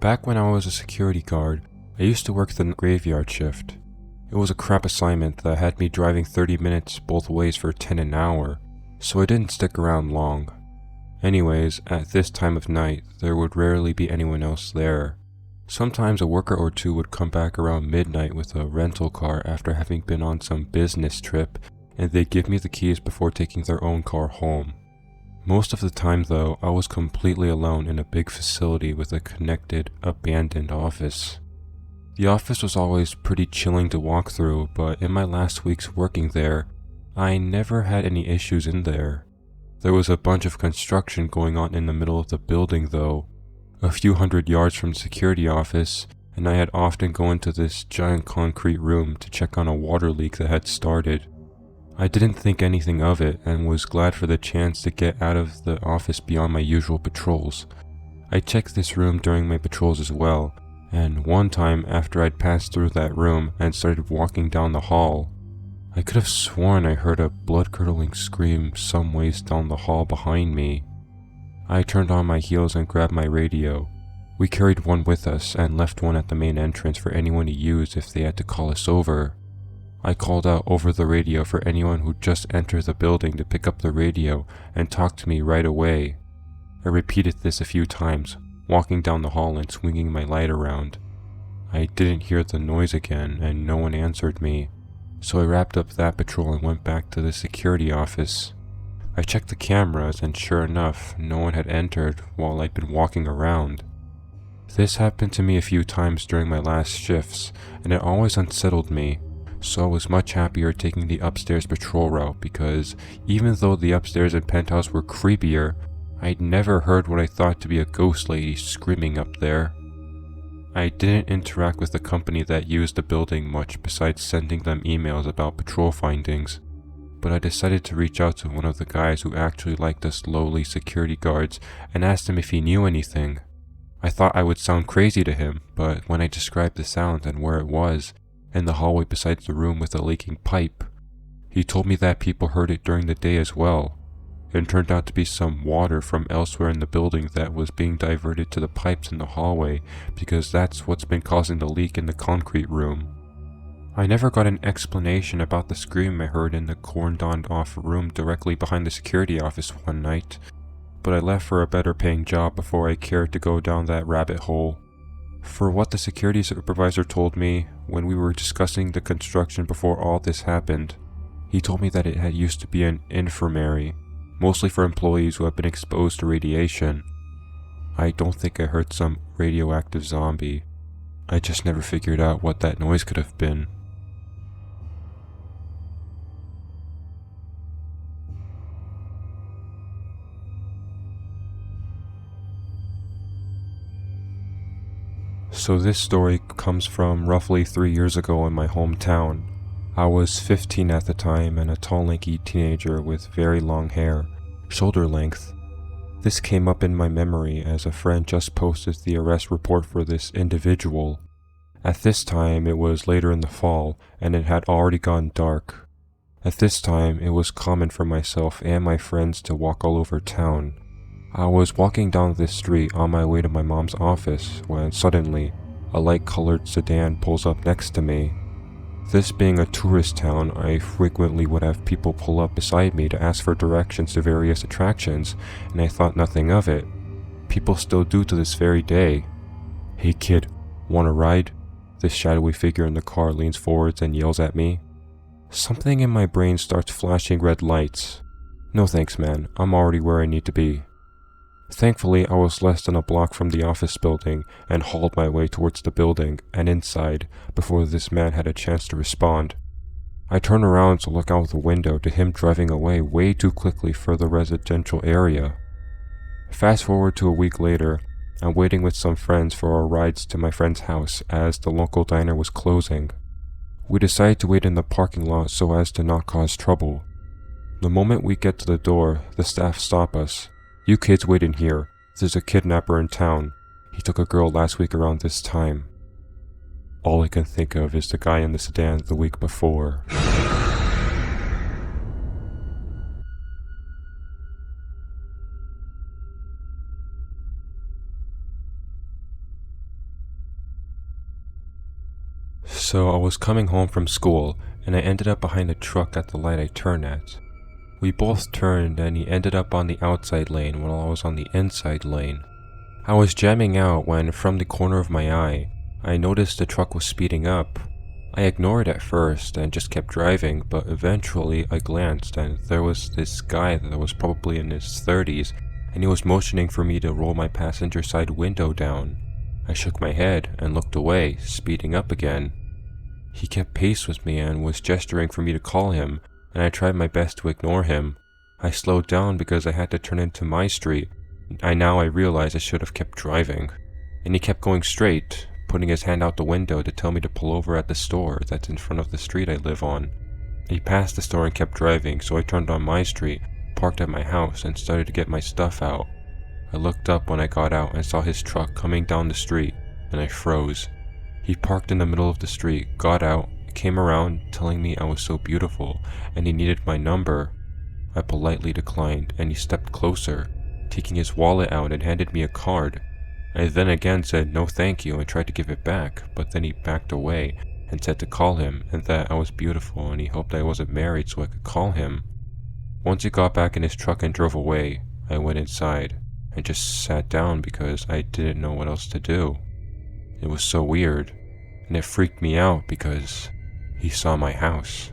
Back when I was a security guard, I used to work the graveyard shift. It was a crap assignment that had me driving 30 minutes both ways for 10 an hour, so I didn't stick around long. Anyways, at this time of night, there would rarely be anyone else there. Sometimes a worker or two would come back around midnight with a rental car after having been on some business trip, and they'd give me the keys before taking their own car home. Most of the time though, I was completely alone in a big facility with a connected, abandoned office. The office was always pretty chilling to walk through, but in my last weeks working there, I never had any issues in there. There was a bunch of construction going on in the middle of the building though, a few hundred yards from the security office, and I had often gone into this giant concrete room to check on a water leak that had started. I didn't think anything of it and was glad for the chance to get out of the office beyond my usual patrols. I checked this room during my patrols as well, and one time after I'd passed through that room and started walking down the hall, I could have sworn I heard a blood-curdling scream some ways down the hall behind me. I turned on my heels and grabbed my radio. We carried one with us and left one at the main entrance for anyone to use if they had to call us over. I called out over the radio for anyone who just entered the building to pick up the radio and talk to me right away. I repeated this a few times, walking down the hall and swinging my light around. I didn't hear the noise again and no one answered me, so I wrapped up that patrol and went back to the security office. I checked the cameras and sure enough, no one had entered while I'd been walking around. This happened to me a few times during my last shifts, and it always unsettled me, so I was much happier taking the upstairs patrol route because even though the upstairs and penthouse were creepier, I'd never heard what I thought to be a ghost lady screaming up there. I didn't interact with the company that used the building much besides sending them emails about patrol findings, but I decided to reach out to one of the guys who actually liked us lowly security guards and asked him if he knew anything. I thought I would sound crazy to him, but when I described the sound and where it was, in the hallway beside the room with a leaking pipe, he told me that people heard it during the day as well. It turned out to be some water from elsewhere in the building that was being diverted to the pipes in the hallway because that's what's been causing the leak in the concrete room. I never got an explanation about the scream I heard in the cordoned off room directly behind the security office one night, but I left for a better paying job before I cared to go down that rabbit hole. For what the security supervisor told me when we were discussing the construction before all this happened, he told me that it had used to be an infirmary, mostly for employees who have been exposed to radiation. I don't think I heard some radioactive zombie. I just never figured out what that noise could have been. So this story comes from roughly 3 years ago in my hometown. I was 15 at the time and a tall lanky teenager with very long hair, shoulder length. This came up in my memory as a friend just posted the arrest report for this individual. At this time it was later in the fall and it had already gone dark. At this time it was common for myself and my friends to walk all over town. I was walking down this street on my way to my mom's office when suddenly a light-colored sedan pulls up next to me. This being a tourist town, I frequently would have people pull up beside me to ask for directions to various attractions, and I thought nothing of it. People still do to this very day. "Hey kid, wanna ride?" This shadowy figure in the car leans forwards and yells at me. Something in my brain starts flashing red lights. No thanks man, I'm already where I need to be. Thankfully, I was less than a block from the office building and hauled my way towards the building and inside before this man had a chance to respond. I turned around to look out the window to him driving away way too quickly for the residential area. Fast forward to a week later, I'm waiting with some friends for our rides to my friend's house as the local diner was closing. We decided to wait in the parking lot so as to not cause trouble. The moment we get to the door, the staff stop us. "You kids wait in here. There's a kidnapper in town. He took a girl last week around this time." All I can think of is the guy in the sedan the week before. So I was coming home from school and I ended up behind a truck at the light I turn at. We both turned and he ended up on the outside lane while I was on the inside lane. I was jamming out when, from the corner of my eye, I noticed the truck was speeding up. I ignored it at first and just kept driving, but eventually I glanced and there was this guy that was probably in his 30s and he was motioning for me to roll my passenger side window down. I shook my head and looked away, speeding up again. He kept pace with me and was gesturing for me to call him, and I tried my best to ignore him. I slowed down because I had to turn into my street. I realized I should have kept driving. And he kept going straight, putting his hand out the window to tell me to pull over at the store that's in front of the street I live on. He passed the store and kept driving, so I turned on my street, parked at my house, and started to get my stuff out. I looked up when I got out and saw his truck coming down the street, and I froze. He parked in the middle of the street, got out, came around telling me I was so beautiful and he needed my number. I politely declined and he stepped closer, taking his wallet out and handed me a card. I then again said no thank you and tried to give it back, but then he backed away and said to call him and that I was beautiful and he hoped I wasn't married so I could call him. Once he got back in his truck and drove away, I went inside and just sat down because I didn't know what else to do. It was so weird, and it freaked me out because he saw my house.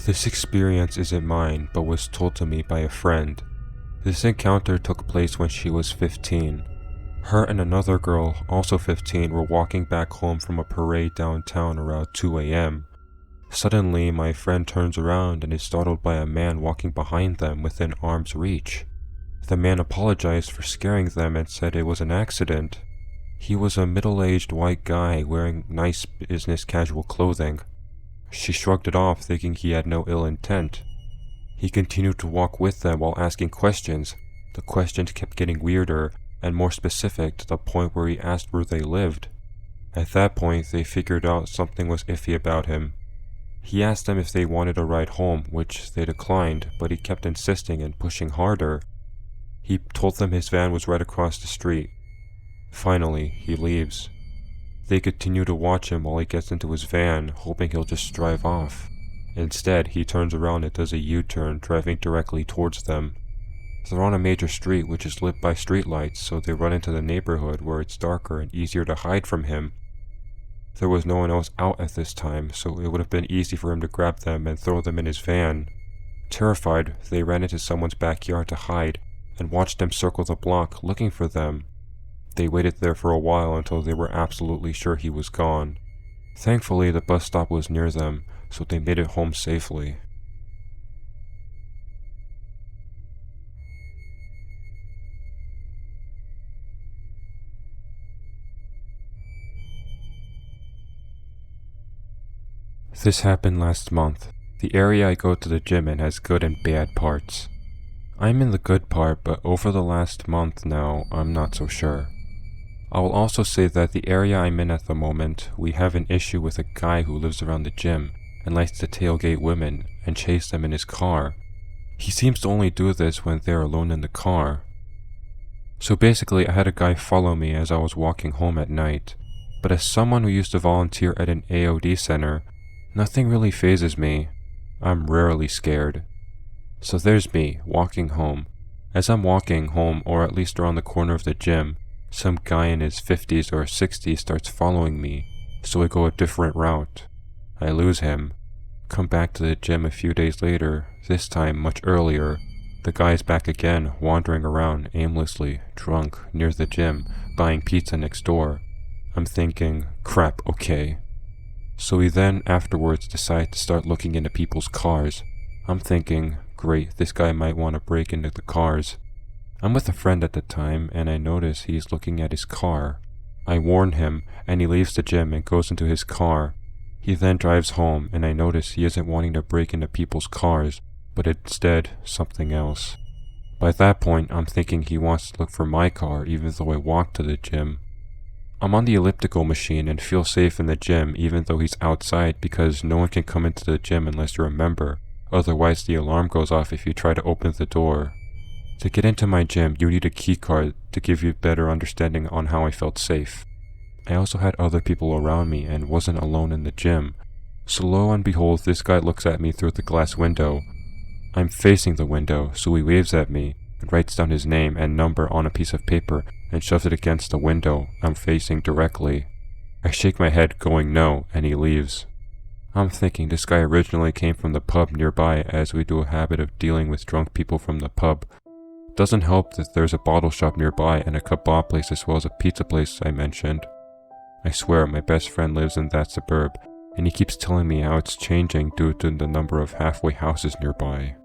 This experience isn't mine, but was told to me by a friend. This encounter took place when she was 15. Her and another girl, also 15, were walking back home from a parade downtown around 2 a.m. Suddenly, my friend turns around and is startled by a man walking behind them within arm's reach. The man apologized for scaring them and said it was an accident. He was a middle-aged white guy wearing nice business casual clothing. She shrugged it off, thinking he had no ill intent. He continued to walk with them while asking questions. The questions kept getting weirder and more specific to the point where he asked where they lived. At that point, they figured out something was iffy about him. He asked them if they wanted a ride home, which they declined, but he kept insisting and pushing harder. He told them his van was right across the street. Finally, he leaves. They continue to watch him while he gets into his van, hoping he'll just drive off. Instead, he turns around and does a U-turn, driving directly towards them. They're on a major street which is lit by streetlights, so they run into the neighborhood where it's darker and easier to hide from him. There was no one else out at this time, so it would have been easy for him to grab them and throw them in his van. Terrified, they ran into someone's backyard to hide and watched them circle the block looking for them. They waited there for a while until they were absolutely sure he was gone. Thankfully, the bus stop was near them, so they made it home safely. This happened last month. The area I go to the gym in has good and bad parts. I'm in the good part, but over the last month now, I'm not so sure. I will also say that the area I'm in at the moment, we have an issue with a guy who lives around the gym and likes to tailgate women and chase them in his car. He seems to only do this when they're alone in the car. So basically, I had a guy follow me as I was walking home at night, but as someone who used to volunteer at an AOD center, nothing really phases me. I'm rarely scared. So there's me, walking home. As I'm walking home, or at least around the corner of the gym, some guy in his 50s or 60s starts following me, so I go a different route. I lose him. Come back to the gym a few days later, this time much earlier. The guy's back again, wandering around aimlessly, drunk, near the gym, buying pizza next door. I'm thinking, crap, okay. So we then afterwards decide to start looking into people's cars. I'm thinking, great, this guy might want to break into the cars. I'm with a friend at the time and I notice he's looking at his car. I warn him and he leaves the gym and goes into his car. He then drives home and I notice he isn't wanting to break into people's cars, but instead something else. By that point, I'm thinking he wants to look for my car even though I walk to the gym. I'm on the elliptical machine and feel safe in the gym even though he's outside because no one can come into the gym unless you're a member. otherwise the alarm goes off if you try to open the door. To get into my gym, you need a key card to give you a better understanding on how I felt safe. I also had other people around me and wasn't alone in the gym. So lo and behold, this guy looks at me through the glass window. I'm facing the window, so he waves at me and writes down his name and number on a piece of paper and shoves it against the window I'm facing directly. I shake my head going no, and he leaves. I'm thinking this guy originally came from the pub nearby, as we do a habit of dealing with drunk people from the pub. Doesn't help that there's a bottle shop nearby and a kebab place as well as a pizza place I mentioned. I swear my best friend lives in that suburb, and he keeps telling me how it's changing due to the number of halfway houses nearby.